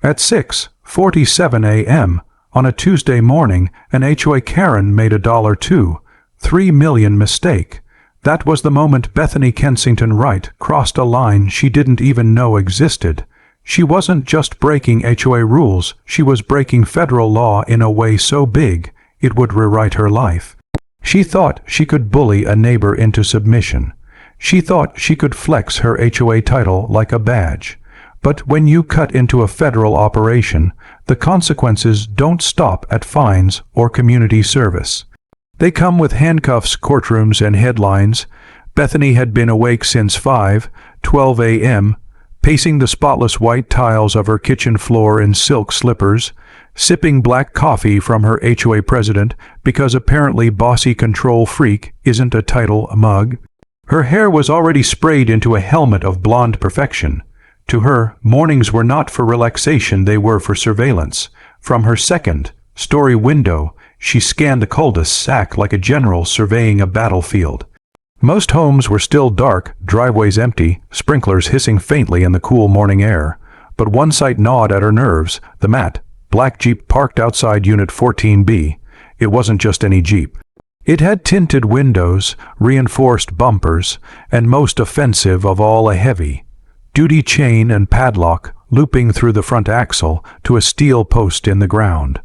At 6:47 a.m. on a Tuesday morning, an HOA Karen made a $2.3 million mistake. That was the moment Bethany Kensington Wright crossed a line she didn't even know existed. She wasn't just breaking HOA rules, she was breaking federal law in a way so big it would rewrite her life. She thought she could bully a neighbor into submission. She thought she could flex her HOA title like a badge. But when you cut into a federal operation, the consequences don't stop at fines or community service. They come with handcuffs, courtrooms, and headlines. Bethany had been awake since 5:12 a.m., pacing the spotless white tiles of her kitchen floor in silk slippers, sipping black coffee from her HOA president because apparently bossy control freak isn't a title mug. Her hair was already sprayed into a helmet of blonde perfection. To her, mornings were not for relaxation, they were for surveillance. From her second-story window, she scanned the cul-de-sac like a general surveying a battlefield. Most homes were still dark, driveways empty, sprinklers hissing faintly in the cool morning air. But one sight gnawed at her nerves, the matte, black Jeep parked outside Unit 14B. It wasn't just any Jeep. It had tinted windows, reinforced bumpers, and most offensive of all, a heavy-duty chain and padlock looping through the front axle to a steel post in the ground.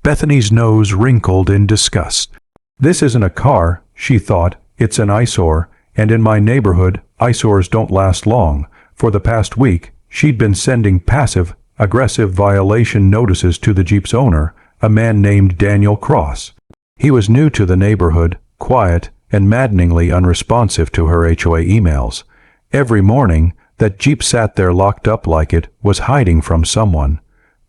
Bethany's nose wrinkled in disgust. This isn't a car, she thought. It's an eyesore, and in my neighborhood, eyesores don't last long. For the past week, she'd been sending passive-aggressive violation notices to the Jeep's owner, a man named Daniel Cross. He was new to the neighborhood, quiet, and maddeningly unresponsive to her HOA emails. Every morning, that Jeep sat there locked up like it was hiding from someone.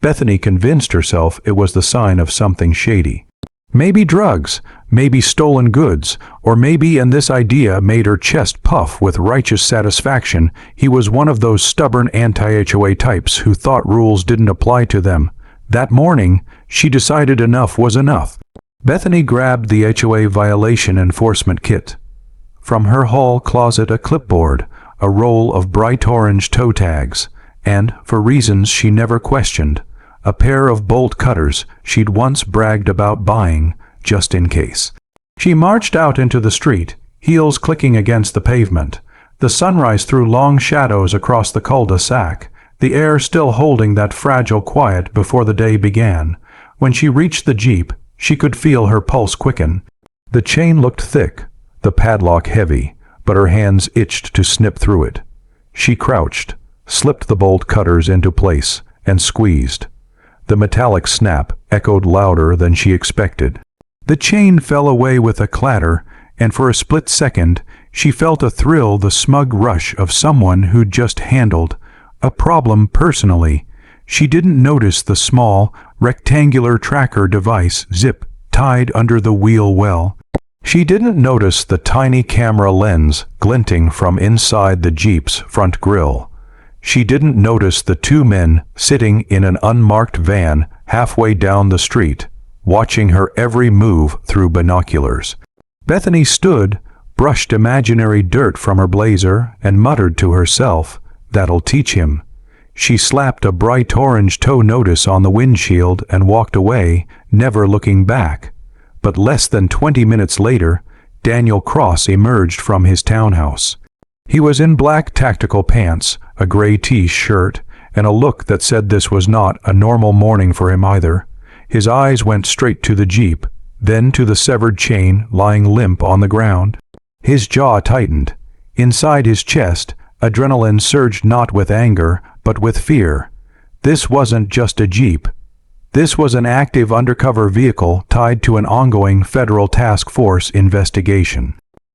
Bethany convinced herself it was the sign of something shady. Maybe drugs, maybe stolen goods, or maybe, and this idea made her chest puff with righteous satisfaction, he was one of those stubborn anti-HOA types who thought rules didn't apply to them. That morning, she decided enough was enough. Bethany grabbed the HOA violation enforcement kit. From her hall closet, a clipboard, a roll of bright orange toe tags, and, for reasons she never questioned, a pair of bolt cutters she'd once bragged about buying, just in case. She marched out into the street, heels clicking against the pavement. The sunrise threw long shadows across the cul-de-sac, the air still holding that fragile quiet before the day began. When she reached the Jeep, she could feel her pulse quicken. The chain looked thick, the padlock heavy, but her hands itched to snip through it. She crouched, slipped the bolt cutters into place, and squeezed. The metallic snap echoed louder than she expected. The chain fell away with a clatter, and for a split second, she felt a thrill, the smug rush of someone who'd just handled a problem personally. She didn't notice the small, rectangular tracker device zip tied under the wheel well. She didn't notice the tiny camera lens glinting from inside the Jeep's front grille. She didn't notice the two men sitting in an unmarked van halfway down the street, watching her every move through binoculars. Bethany stood, brushed imaginary dirt from her blazer, and muttered to herself, "That'll teach him." She slapped a bright orange tow notice on the windshield and walked away, never looking back. But less than 20 minutes later, Daniel Cross emerged from his townhouse. He was in black tactical pants, a gray t-shirt, and a look that said this was not a normal morning for him either. His eyes went straight to the Jeep, then to the severed chain lying limp on the ground. His jaw tightened. Inside his chest, adrenaline surged not with anger, but with fear. This wasn't just a Jeep. This was an active undercover vehicle tied to an ongoing federal task force investigation.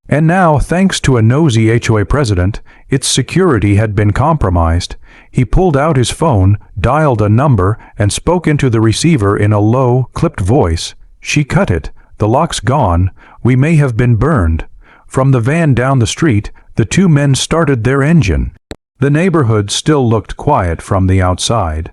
And now, thanks to a nosy HOA president, its security had been compromised. He pulled out his phone, dialed a number, and spoke into the receiver in a low, clipped voice. "She cut it. The lock's gone. We may have been burned." From the van down the street, the two men started their engine. The neighborhood still looked quiet from the outside.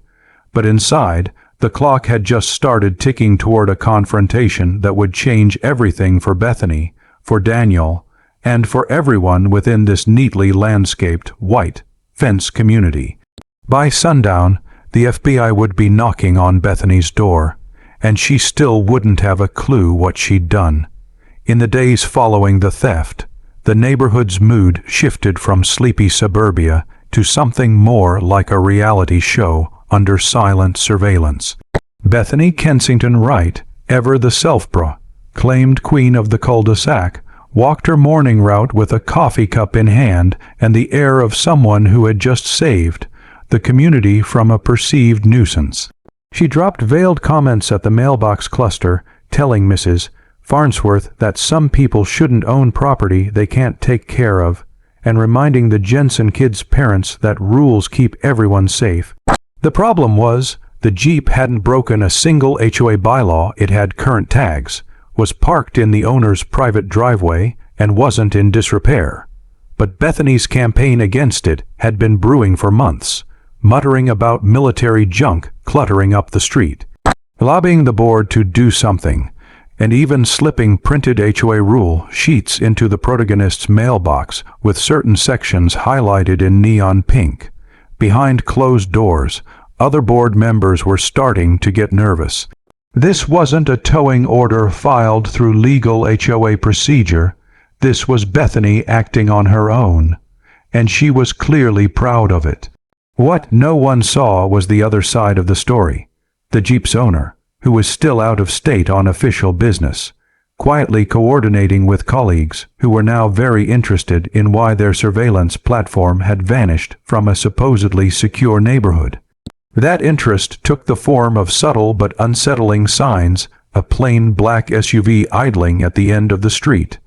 But inside, the clock had just started ticking toward a confrontation that would change everything for Bethany, for Daniel, and for everyone within this neatly landscaped, white, fence community. By sundown, the FBI would be knocking on Bethany's door, and she still wouldn't have a clue what she'd done. In the days following the theft, the neighborhood's mood shifted from sleepy suburbia to something more like a reality show under silent surveillance. Bethany Kensington Wright, ever the self-proclaimed queen of the cul-de-sac, walked her morning route with a coffee cup in hand and the air of someone who had just saved the community from a perceived nuisance. She dropped veiled comments at the mailbox cluster, telling Mrs. Farnsworth that some people shouldn't own property they can't take care of, and reminding the Jensen kids' parents that rules keep everyone safe. The problem was, the Jeep hadn't broken a single HOA bylaw. It had current tags, was parked in the owner's private driveway, and wasn't in disrepair. But Bethany's campaign against it had been brewing for months, muttering about military junk cluttering up the street, lobbying the board to do something, and even slipping printed HOA rule sheets into the protagonist's mailbox with certain sections highlighted in neon pink. Behind closed doors, other board members were starting to get nervous. This wasn't a towing order filed through legal HOA procedure. This was Bethany acting on her own, and she was clearly proud of it. What no one saw was the other side of the story. The Jeep's owner, who was still out of state on official business, quietly coordinating with colleagues who were now very interested in why their surveillance platform had vanished from a supposedly secure neighborhood. That interest took the form of subtle but unsettling signs: a plain black SUV idling at the end of the street,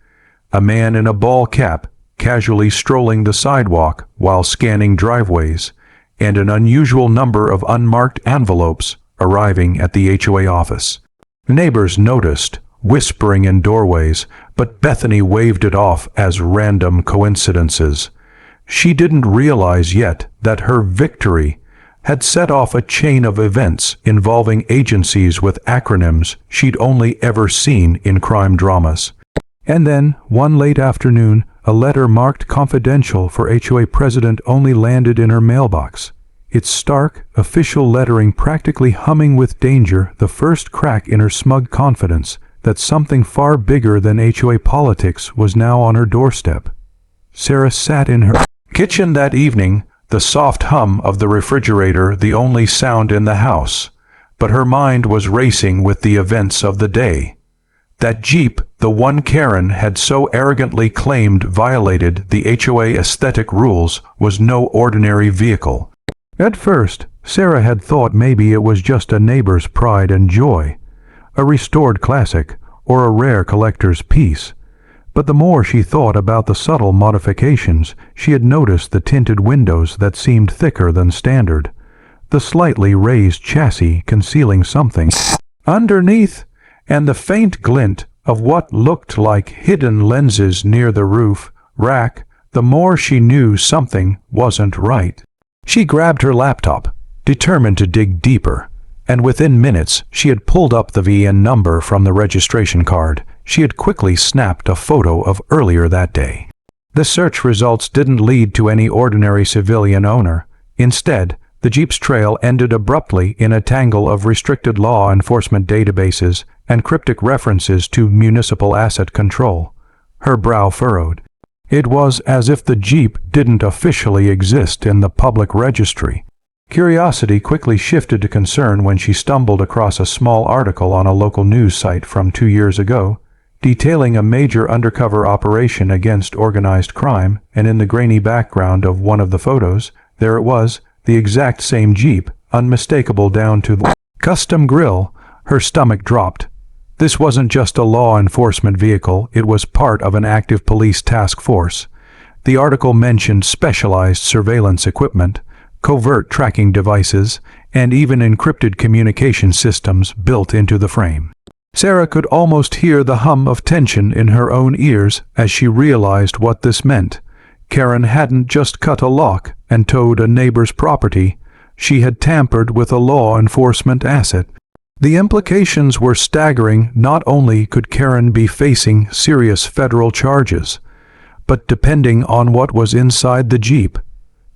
a man in a ball cap casually strolling the sidewalk while scanning driveways, and an unusual number of unmarked envelopes arriving at the HOA office. Neighbors noticed, whispering in doorways, but Bethany waved it off as random coincidences. She didn't realize yet that her victory had set off a chain of events involving agencies with acronyms she'd only ever seen in crime dramas. And then, one late afternoon, a letter marked confidential for HOA president only landed in her mailbox. Its stark, official lettering practically humming with danger, the first crack in her smug confidence that something far bigger than HOA politics was now on her doorstep. Sarah sat in her kitchen that evening, the soft hum of the refrigerator the only sound in the house, but her mind was racing with the events of the day. That Jeep, the one Karen had so arrogantly claimed violated the HOA aesthetic rules, was no ordinary vehicle. At first, Sarah had thought maybe it was just a neighbor's pride and joy, a restored classic, or a rare collector's piece. But the more she thought about the subtle modifications, she had noticed the tinted windows that seemed thicker than standard, the slightly raised chassis concealing something underneath, and the faint glint of what looked like hidden lenses near the roof rack. The more she knew something wasn't right. She grabbed her laptop, determined to dig deeper, and within minutes she had pulled up the VIN number from the registration card. She had quickly snapped a photo of earlier that day. The search results didn't lead to any ordinary civilian owner. Instead, the Jeep's trail ended abruptly in a tangle of restricted law enforcement databases and cryptic references to municipal asset control. Her brow furrowed. It was as if the Jeep didn't officially exist in the public registry. Curiosity quickly shifted to concern when she stumbled across a small article on a local news site from 2 years ago, detailing a major undercover operation against organized crime, and in the grainy background of one of the photos, there it was, the exact same Jeep, unmistakable down to the custom grille. Her stomach dropped. This wasn't just a law enforcement vehicle, it was part of an active police task force. The article mentioned specialized surveillance equipment, covert tracking devices, and even encrypted communication systems built into the frame. Sarah could almost hear the hum of tension in her own ears as she realized what this meant. Karen hadn't just cut a lock and towed a neighbor's property, she had tampered with a law enforcement asset. The implications were staggering. Not only could Karen be facing serious federal charges, but depending on what was inside the Jeep,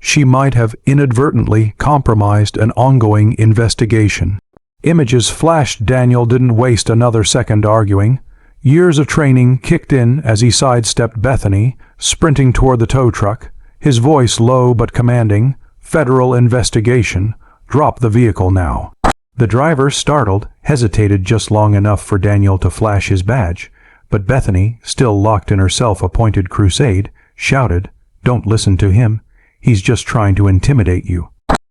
she might have inadvertently compromised an ongoing investigation. Images flashed. Daniel didn't waste another second arguing. Years of training kicked in as he sidestepped Bethany, sprinting toward the tow truck, his voice low but commanding. "Federal investigation. Drop the vehicle now." The driver, startled, hesitated just long enough for Daniel to flash his badge, but Bethany, still locked in her self-appointed crusade, shouted, "Don't listen to him. He's just trying to intimidate you."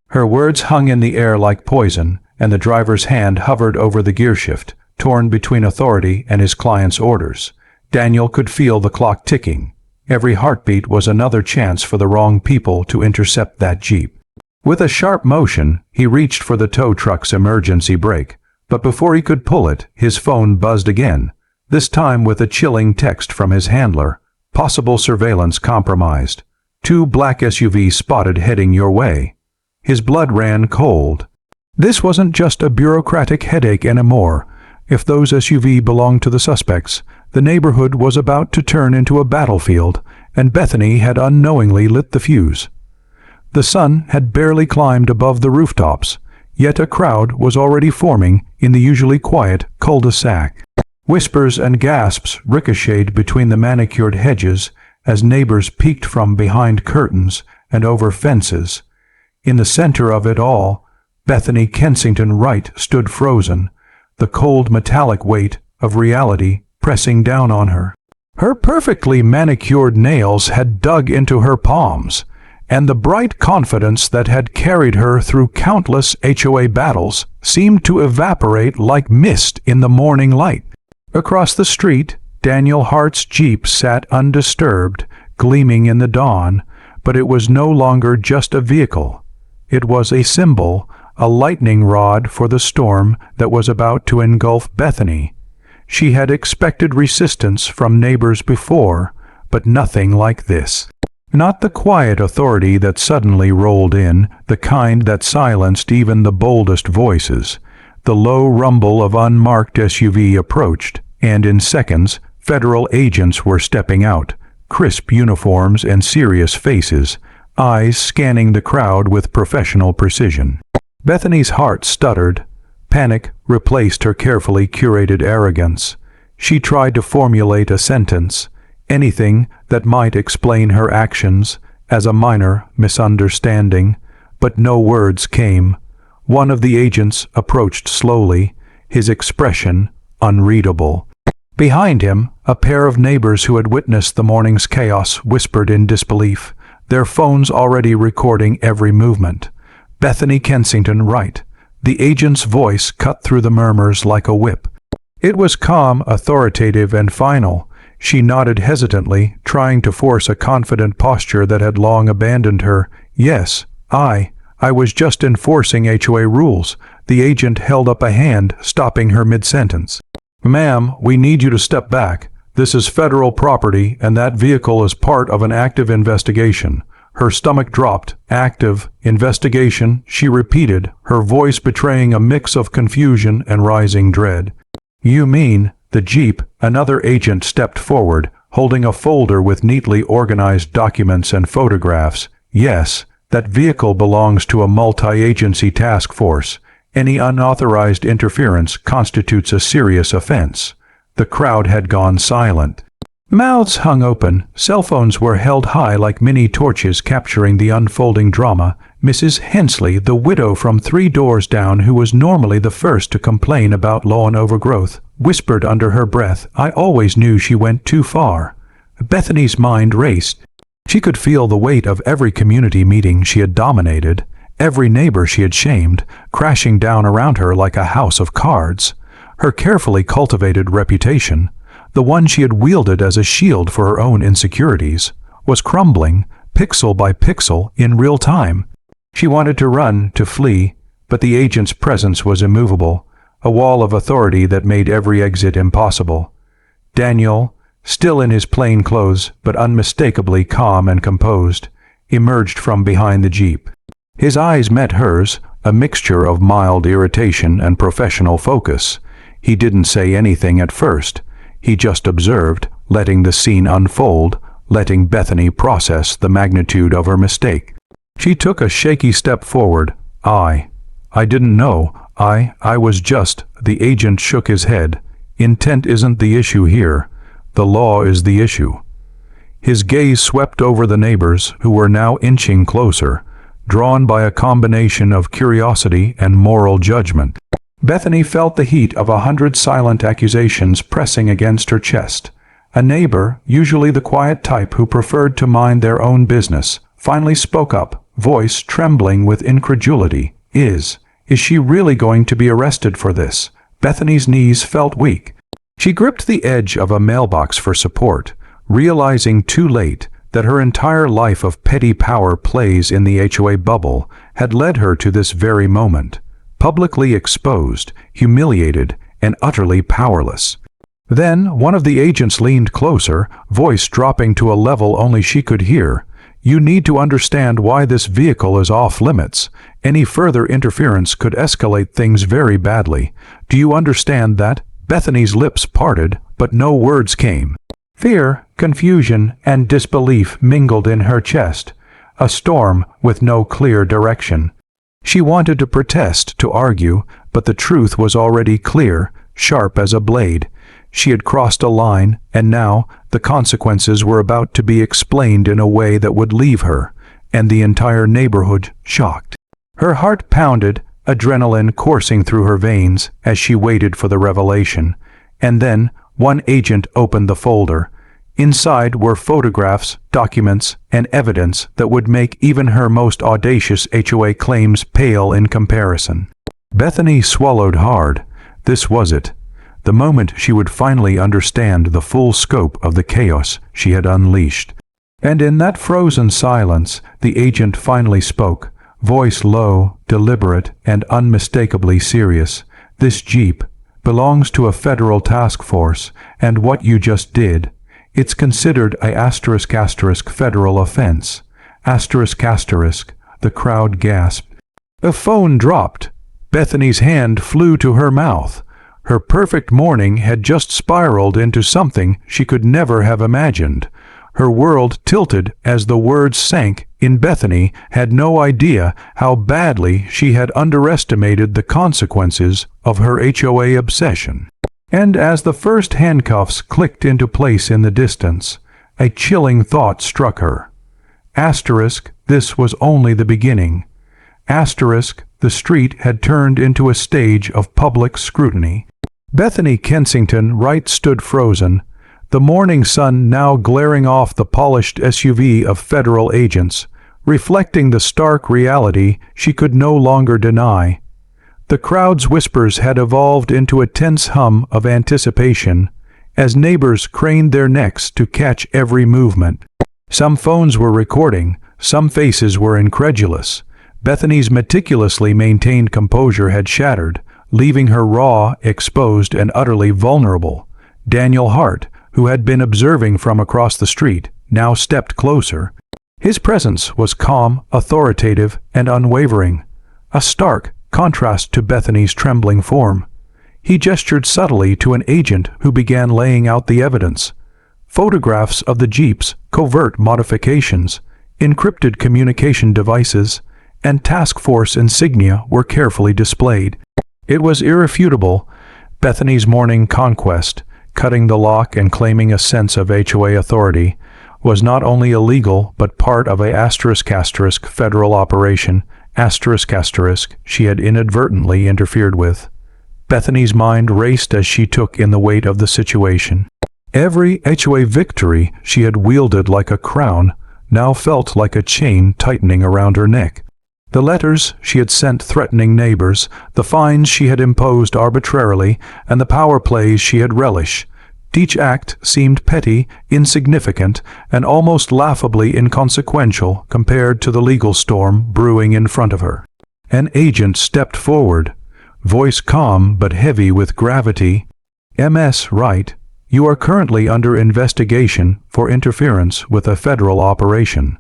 Her words hung in the air like poison, and the driver's hand hovered over the gearshift, torn between authority and his client's orders. Daniel could feel the clock ticking. Every heartbeat was another chance for the wrong people to intercept that Jeep. With a sharp motion, he reached for the tow truck's emergency brake, but before he could pull it, his phone buzzed again, this time with a chilling text from his handler. "Possible surveillance compromised. 2 black SUVs spotted heading your way." His blood ran cold. This wasn't just a bureaucratic headache anymore. If those SUVs belonged to the suspects, the neighborhood was about to turn into a battlefield, and Bethany had unknowingly lit the fuse. The sun had barely climbed above the rooftops, yet a crowd was already forming in the usually quiet cul-de-sac. Whispers and gasps ricocheted between the manicured hedges as neighbors peeked from behind curtains and over fences. In the center of it all, Bethany Kensington Wright stood frozen, the cold metallic weight of reality pressing down on her. Her perfectly manicured nails had dug into her palms, and the bright confidence that had carried her through countless HOA battles seemed to evaporate like mist in the morning light. Across the street, Daniel Hart's Jeep sat undisturbed, gleaming in the dawn, but it was no longer just a vehicle. It was a symbol, a lightning rod for the storm that was about to engulf Bethany. She had expected resistance from neighbors before, but nothing like this. Not the quiet authority that suddenly rolled in, the kind that silenced even the boldest voices. The low rumble of unmarked SUV approached, and in seconds, federal agents were stepping out, crisp uniforms and serious faces, eyes scanning the crowd with professional precision. Bethany's heart stuttered. Panic replaced her carefully curated arrogance. She tried to formulate a sentence, anything that might explain her actions as a minor misunderstanding, but no words came. One of the agents approached slowly, his expression unreadable. Behind him, a pair of neighbors who had witnessed the morning's chaos whispered in disbelief, their phones already recording every movement. Bethany Kensington Wright. The agent's voice cut through the murmurs like a whip. It was calm, authoritative, and final. She nodded hesitantly, trying to force a confident posture that had long abandoned her. "Yes, I was just enforcing HOA rules." The agent held up a hand, stopping her mid-sentence. "Ma'am, we need you to step back. This is federal property, and that vehicle is part of an active investigation." Her stomach dropped. "Active investigation," she repeated, her voice betraying a mix of confusion and rising dread. "You mean—" The Jeep, another agent stepped forward, holding a folder with neatly organized documents and photographs. "Yes, that vehicle belongs to a multi-agency task force. Any unauthorized interference constitutes a serious offense." The crowd had gone silent. Mouths hung open, cell phones were held high like mini torches capturing the unfolding drama. Mrs. Hensley, the widow from 3 doors down who was normally the first to complain about lawn overgrowth, whispered under her breath, "I always knew she went too far." Bethany's mind raced. She could feel the weight of every community meeting she had dominated, every neighbor she had shamed, crashing down around her like a house of cards. Her carefully cultivated reputation, the one she had wielded as a shield for her own insecurities, was crumbling, pixel by pixel, in real time. She wanted to run, to flee, but the agent's presence was immovable, a wall of authority that made every exit impossible. Daniel, still in his plain clothes but unmistakably calm and composed, emerged from behind the Jeep. His eyes met hers, a mixture of mild irritation and professional focus. He didn't say anything at first. He just observed, letting the scene unfold, letting Bethany process the magnitude of her mistake. She took a shaky step forward. I didn't know. I was just. The agent shook his head. Intent isn't the issue here. The law is the issue. His gaze swept over the neighbors, who were now inching closer, drawn by a combination of curiosity and moral judgment. Bethany felt the heat of 100 silent accusations pressing against her chest. A neighbor, usually the quiet type who preferred to mind their own business, finally spoke up, voice trembling with incredulity. Is she really going to be arrested for this? Bethany's knees felt weak. She gripped the edge of a mailbox for support, realizing too late that her entire life of petty power plays in the HOA bubble had led her to this very moment, publicly exposed, humiliated, and utterly powerless. Then one of the agents leaned closer, voice dropping to a level only she could hear. You need to understand why this vehicle is off limits. Any further interference could escalate things very badly. Do you understand that? Bethany's lips parted, but no words came. Fear, confusion, and disbelief mingled in her chest, a storm with no clear direction. She wanted to protest, to argue, but the truth was already clear, sharp as a blade. She had crossed a line, and now the consequences were about to be explained in a way that would leave her, and the entire neighborhood, shocked. Her heart pounded, adrenaline coursing through her veins as she waited for the revelation, and then one agent opened the folder. Inside were photographs, documents, and evidence that would make even her most audacious HOA claims pale in comparison. Bethany swallowed hard. This was it. The moment she would finally understand the full scope of the chaos she had unleashed. And in that frozen silence, the agent finally spoke, voice low, deliberate, and unmistakably serious. This Jeep belongs to a federal task force, and what you just did, it's considered a *** federal ***. The crowd gasped. The phone dropped. Bethany's hand flew to her mouth. Her perfect morning had just spiraled into something she could never have imagined. Her world tilted as the words sank, in Bethany had no idea how badly she had underestimated the consequences of her HOA obsession. And as the first handcuffs clicked into place in the distance, a chilling thought struck her. This was only the beginning. The street had turned into a stage of public scrutiny. Bethany Kensington Wright stood frozen, the morning sun now glaring off the polished SUV of federal agents, reflecting the stark reality she could no longer deny. The crowd's whispers had evolved into a tense hum of anticipation as neighbors craned their necks to catch every movement. Some phones were recording, some faces were incredulous. Bethany's meticulously maintained composure had shattered, leaving her raw, exposed, and utterly vulnerable. Daniel Hart, who had been observing from across the street, now stepped closer. His presence was calm, authoritative, and unwavering, a stark contrast to Bethany's trembling form. He gestured subtly to an agent who began laying out the evidence. Photographs of the Jeep's covert modifications, encrypted communication devices, and task force insignia were carefully displayed. It was irrefutable. Bethany's morning conquest, cutting the lock and claiming a sense of HOA authority, was not only illegal but part of a ** federal operation ** she had inadvertently interfered with. Bethany's mind raced as she took in the weight of the situation. Every HOA victory she had wielded like a crown now felt like a chain tightening around her neck. The letters she had sent threatening neighbors, the fines she had imposed arbitrarily, and the power plays she had relished. Each act seemed petty, insignificant, and almost laughably inconsequential compared to the legal storm brewing in front of her. An agent stepped forward, voice calm but heavy with gravity. "Ms. Wright, you are currently under investigation for interference with a federal operation.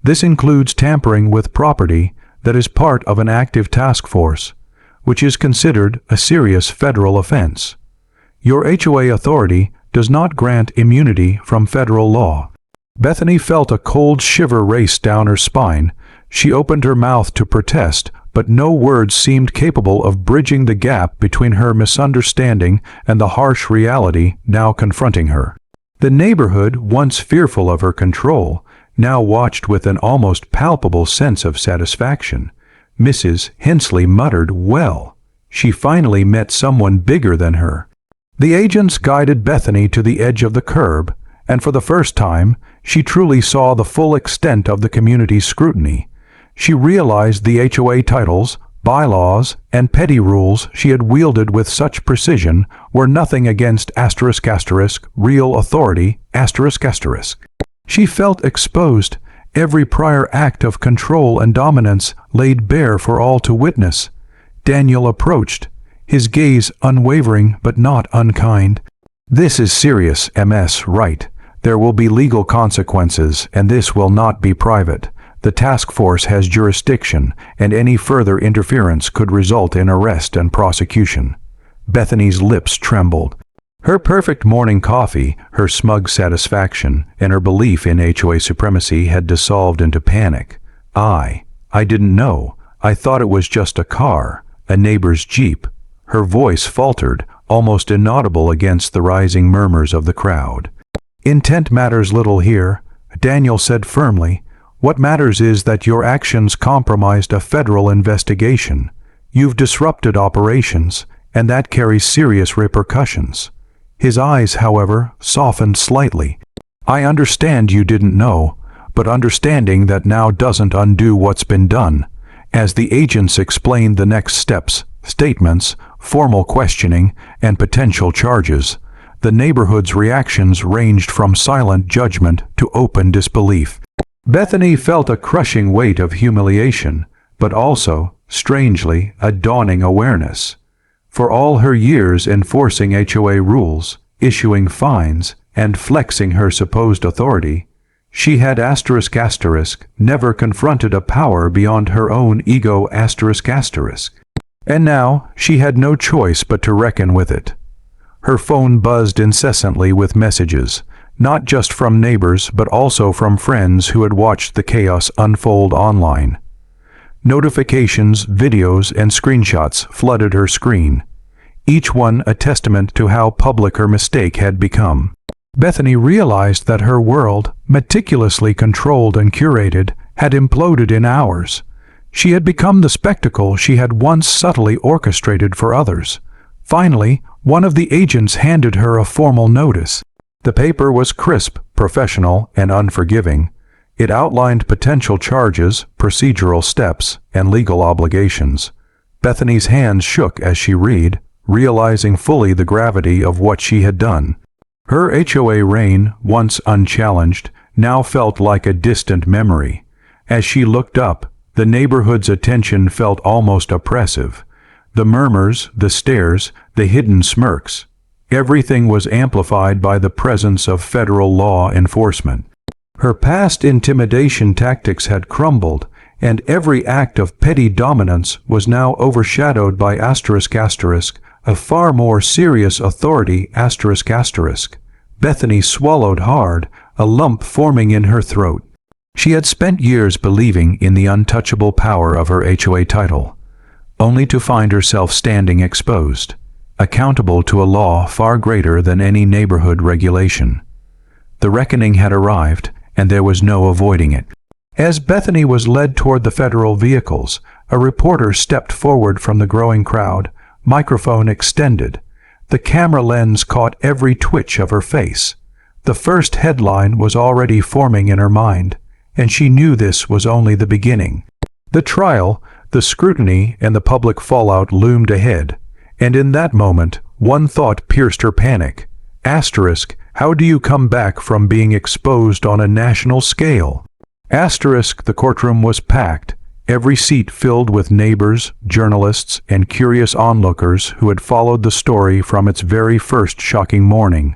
This includes tampering with property that is part of an active task force, which is considered a serious federal offense. Your HOA authority does not grant immunity from federal law." Bethany felt a cold shiver race down her spine. She opened her mouth to protest, but no words seemed capable of bridging the gap between her misunderstanding and the harsh reality now confronting her. The neighborhood, once fearful of her control, now watched with an almost palpable sense of satisfaction. Mrs. Hensley muttered, "Well, she finally met someone bigger than her." The agents guided Bethany to the edge of the curb, and for the first time, she truly saw the full extent of the community's scrutiny. She realized the HOA titles, bylaws, and petty rules she had wielded with such precision were nothing against real authority. She felt exposed, every prior act of control and dominance laid bare for all to witness. Daniel approached, his gaze unwavering but not unkind. "This is serious, Ms. Wright. There will be legal consequences, and this will not be private. The task force has jurisdiction, and any further interference could result in arrest and prosecution." Bethany's lips trembled. Her perfect morning coffee, her smug satisfaction, and her belief in HOA supremacy had dissolved into panic. I didn't know. I thought it was just a car, a neighbor's Jeep." Her voice faltered, almost inaudible against the rising murmurs of the crowd. "Intent matters little here," Daniel said firmly. "What matters is that your actions compromised a federal investigation. You've disrupted operations, and that carries serious repercussions." His eyes, however, softened slightly. "I understand you didn't know, but understanding that now doesn't undo what's been done." As the agents explained the next steps, statements, formal questioning, and potential charges, the neighborhood's reactions ranged from silent judgment to open disbelief. Bethany felt a crushing weight of humiliation, but also, strangely, a dawning awareness. For all her years enforcing HOA rules, issuing fines, and flexing her supposed authority, she had never confronted a power beyond her own ego. And now she had no choice but to reckon with it. Her phone buzzed incessantly with messages, not just from neighbors but also from friends who had watched the chaos unfold online. Notifications, videos, and screenshots flooded her screen, each one a testament to how public her mistake had become. Bethany realized that her world, meticulously controlled and curated, had imploded in hours. She had become the spectacle she had once subtly orchestrated for others. Finally, one of the agents handed her a formal notice. The paper was crisp, professional, and unforgiving. It outlined potential charges, procedural steps, and legal obligations. Bethany's hands shook as she read, realizing fully the gravity of what she had done. Her HOA reign, once unchallenged, now felt like a distant memory. As she looked up, the neighborhood's attention felt almost oppressive. The murmurs, the stares, the hidden smirks. Everything was amplified by the presence of federal law enforcement. Her past intimidation tactics had crumbled, and every act of petty dominance was now overshadowed by a far more serious authority. Bethany swallowed hard, a lump forming in her throat. She had spent years believing in the untouchable power of her HOA title, only to find herself standing exposed, accountable to a law far greater than any neighborhood regulation. The reckoning had arrived, and there was no avoiding it. As Bethany was led toward the federal vehicles, a reporter stepped forward from the growing crowd, microphone extended. The camera lens caught every twitch of her face. The first headline was already forming in her mind, and she knew this was only the beginning. The trial, the scrutiny, and the public fallout loomed ahead, and in that moment, one thought pierced her panic. How do you come back from being exposed on a national scale? The courtroom was packed, every seat filled with neighbors, journalists, and curious onlookers who had followed the story from its very first shocking morning.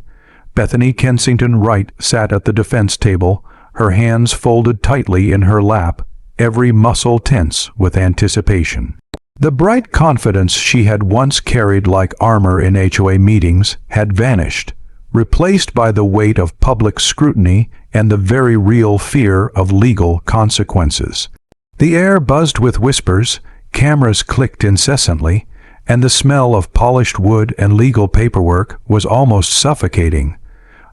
Bethany Kensington Wright sat at the defense table, her hands folded tightly in her lap, every muscle tense with anticipation. The bright confidence she had once carried like armor in HOA meetings had vanished, replaced by the weight of public scrutiny and the very real fear of legal consequences. The air buzzed with whispers, cameras clicked incessantly, and the smell of polished wood and legal paperwork was almost suffocating.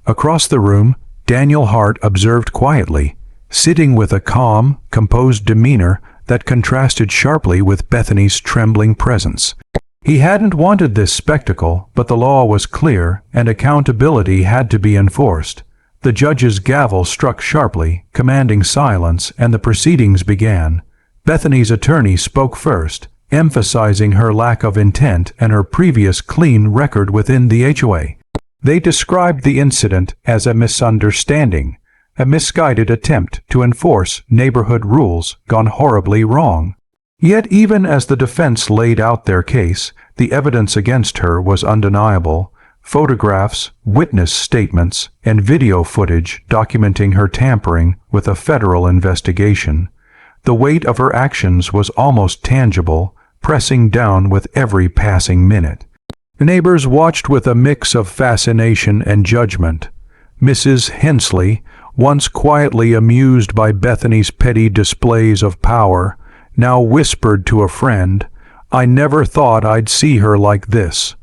Across the room, Daniel Hart observed quietly, sitting with a calm, composed demeanor that contrasted sharply with Bethany's trembling presence. He hadn't wanted this spectacle, but the law was clear and accountability had to be enforced. The judge's gavel struck sharply, commanding silence, and the proceedings began. Bethany's attorney spoke first, emphasizing her lack of intent and her previous clean record within the HOA. They described the incident as a misunderstanding, a misguided attempt to enforce neighborhood rules gone horribly wrong. Yet even as the defense laid out their case, the evidence against her was undeniable. Photographs, witness statements, and video footage documenting her tampering with a federal investigation. The weight of her actions was almost tangible, pressing down with every passing minute. Neighbors watched with a mix of fascination and judgment. Mrs. Hensley, once quietly amused by Bethany's petty displays of power, now whispered to a friend, "I never thought I'd see her like this."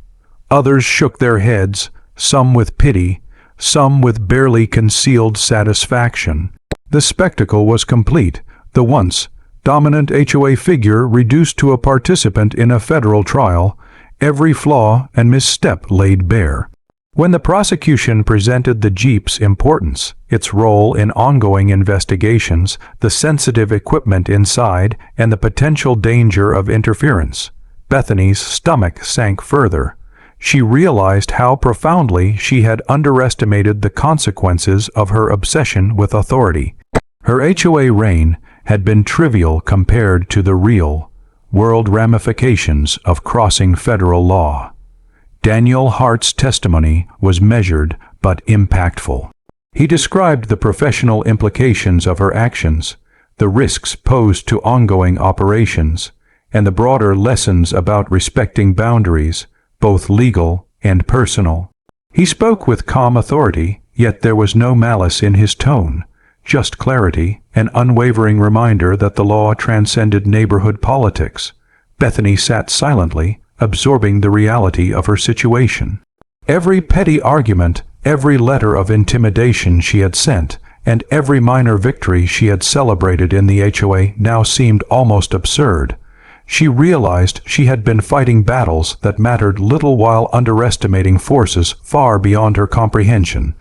Others shook their heads, some with pity, some with barely concealed satisfaction. The spectacle was complete, the once dominant HOA figure reduced to a participant in a federal trial, every flaw and misstep laid bare. When the prosecution presented the Jeep's importance, its role in ongoing investigations, the sensitive equipment inside, and the potential danger of interference, Bethany's stomach sank further. She realized how profoundly she had underestimated the consequences of her obsession with authority. Her HOA reign had been trivial compared to the real world ramifications of crossing federal law. Daniel Hart's testimony was measured but impactful. He described the professional implications of her actions, the risks posed to ongoing operations, and the broader lessons about respecting boundaries, both legal and personal. He spoke with calm authority, yet there was no malice in his tone, just clarity, an unwavering reminder that the law transcended neighborhood politics. Bethany sat silently, absorbing the reality of her situation. Every petty argument, every letter of intimidation she had sent, and every minor victory she had celebrated in the HOA now seemed almost absurd. She realized she had been fighting battles that mattered little while underestimating forces far beyond her comprehension.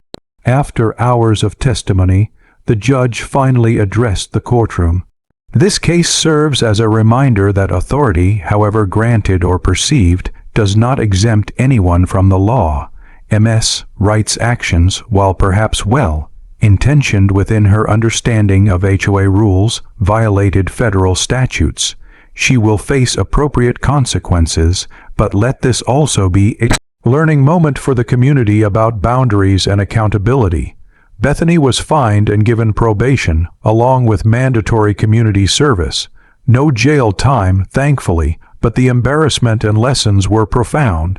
After hours of testimony, the judge finally addressed the courtroom. This case serves as a reminder that authority, however granted or perceived, does not exempt anyone from the law. MS Wright's actions, while perhaps well-intentioned within her understanding of HOA rules, violated federal statutes. She will face appropriate consequences, but let this also be a learning moment for the community about boundaries and accountability. Bethany was fined and given probation, along with mandatory community service. No jail time, thankfully, but the embarrassment and lessons were profound.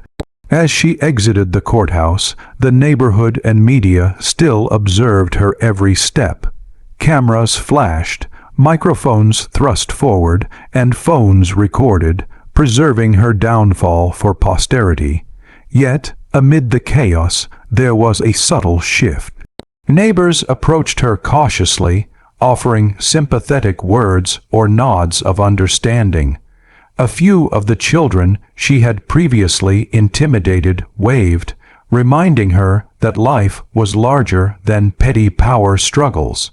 As she exited the courthouse, the neighborhood and media still observed her every step. Cameras flashed, microphones thrust forward, and phones recorded, preserving her downfall for posterity. Yet, amid the chaos, there was a subtle shift. Neighbors approached her cautiously, offering sympathetic words or nods of understanding. A few of the children she had previously intimidated waved, reminding her that life was larger than petty power struggles.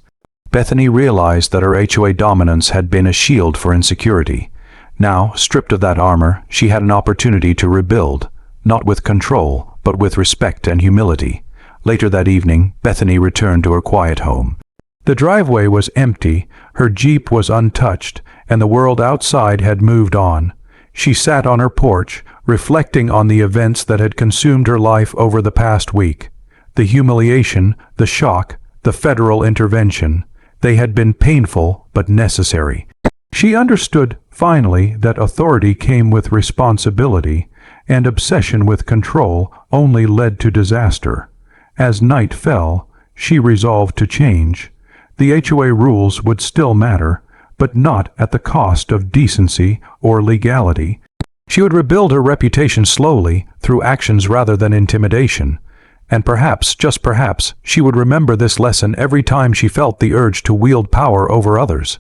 Bethany realized that her HOA dominance had been a shield for insecurity. Now, stripped of that armor, she had an opportunity to rebuild, not with control, but with respect and humility. Later that evening, Bethany returned to her quiet home. The driveway was empty, her Jeep was untouched, and the world outside had moved on. She sat on her porch, reflecting on the events that had consumed her life over the past week. The humiliation, the shock, the federal intervention. They had been painful but necessary. She understood, finally, that authority came with responsibility, and obsession with control only led to disaster. As night fell, she resolved to change. The HOA rules would still matter, but not at the cost of decency or legality. She would rebuild her reputation slowly, through actions rather than intimidation. And perhaps, just perhaps, she would remember this lesson every time she felt the urge to wield power over others.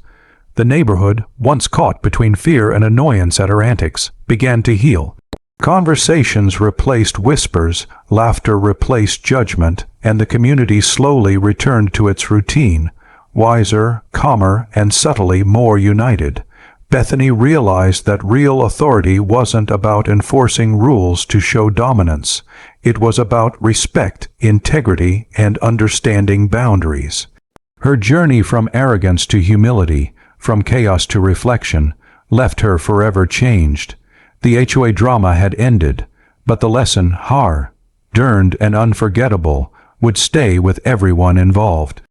The neighborhood, once caught between fear and annoyance at her antics, began to heal. Conversations replaced whispers, laughter replaced judgment, and the community slowly returned to its routine, wiser, calmer, and subtly more united. Bethany realized that real authority wasn't about enforcing rules to show dominance. It was about respect, integrity, and understanding boundaries. Her journey from arrogance to humility, from chaos to reflection, left her forever changed. The HOA drama had ended, but the lesson, hard, earned, and unforgettable, would stay with everyone involved.